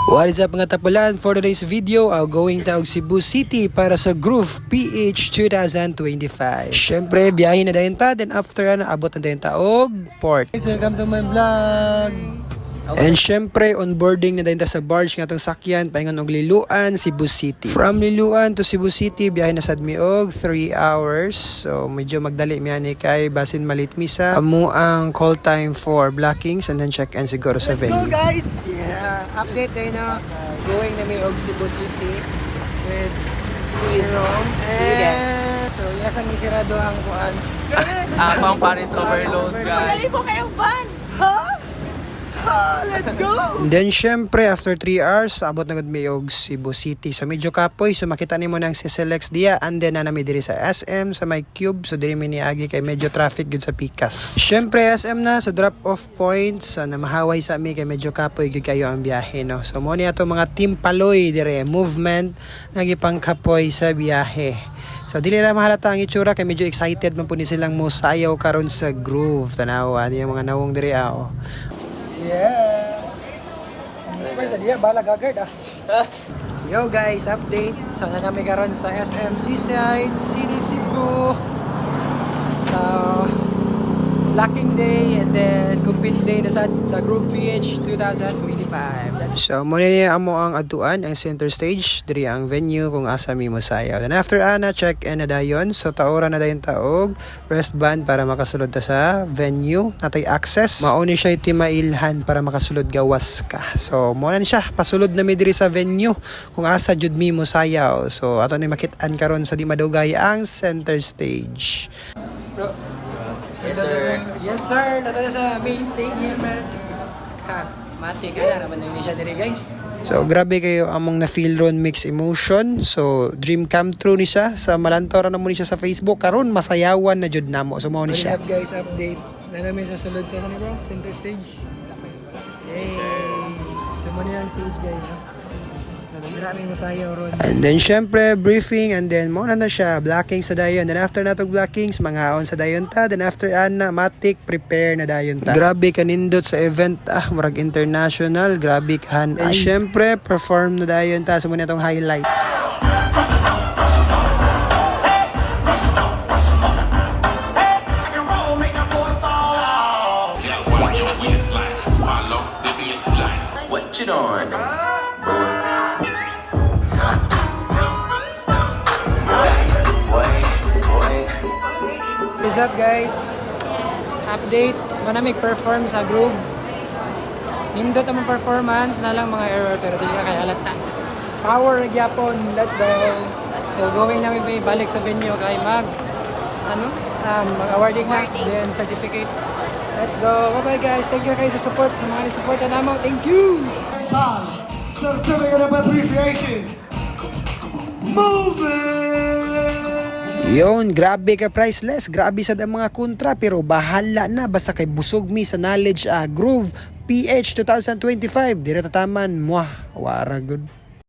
What is up mga tapulan? For today's video, I'm going to Cebu City para sa Groove PH 2025. Syempre, biyahe na dayon ta, then after abot na dayon ta og port. Welcome to my vlog! And syempre, onboarding na dayon ta sa barge nga tong sakyan, paingon og Liloan, Cebu City. From Liloan to Cebu City, biyahe na sad mi og 3 hours. So, medyo magdali mi ani kay basin malit misa. Amo ang call time for blockings and then check-in siguro sa venue. Let's go guys! Yeah, update tayo na. Going na mi og Cebu City with Jerome. And so, yasang misirado ang kuan. Pang Paris overload guys. Magaling po kayong van! Let's go! And then syempre after 3 hours abot na gud mi og Cebu City. So medyo kapoy, so makita nimo nang si Selex dia and then na nami diri sa SM sa my cube, so diri mi niagi kay medyo traffic gud sa Pikas. Syempre SM na sa drop off points, na mahaway sa mi kay medyo kapoy gud kayo ang biyahe no. So mo ni ato mga team paloy dire movement nga gipang kapoy sa biyahe. So dili na mahalata ang itsura kay medyo excited man po ni silang mosayaw karon sa Groove. Tanawa di mga nawong diri oh. Yeah! Spurs sa diya, bala gagard ah. Yo guys, update. So na namin karon sa SM Seaside, City Cebu. So, locking day and then compete day na sa Group PH 2025. So mo ni amo ang aduan ang center stage diri ang venue kung asa mi mosayaw. Then after ana check in na dayon, so taora na dayon taog wristband para makasulod ta sa venue. Natay access mao ni siya timailhan para makasulod gawas ka. So mo na siya pasulod na mi diri sa venue kung asa jud mi mosayaw. So ato ni makit-an karon sa di madugay ang center stage. Bro. Yes sir. Yes sir. Nato na sa main stadium man. Ha, mati ka na naman ni siya diri guys. So grabe kayo among na feel ron mixed emotion. So dream come true ni siya. Sa malantora na mo ni siya sa Facebook karon masayawan na jud namo. So mao ni siya. Up guys, update. Na namin sa sulod sa kanila bro, center stage. Yay! So muna yung stage guys. Ha? So maraming masayaw ron. And then syempre briefing and then mo na siya blocking sa dayon. Then after natog blockings mangaon sa dayon ta. Then after ana matik prepare na dayon ta. Grabe kanindot sa event murag international, grabe kan. And syempre perform na dayon ta sa muna tong highlights. What you doing? What's up guys? Update. Manamig perform sa Groove. Nindot ang performance na lang mga error pero di ka kaya halata. Power gyapon. Let's go. So going namin balik sa venue kay mag-awarding na then certificate. Let's go. Bye-bye guys. Thank you guys sa support. Sa mga ni-support na namo. Thank you. Certificate of Appreciation. Moving! Yon, grabe ka priceless. Grabe sad ang mga kontra pero bahala na basta kay busog mi sa knowledge Groove PH 2025. Dire tataman mo. Wara good.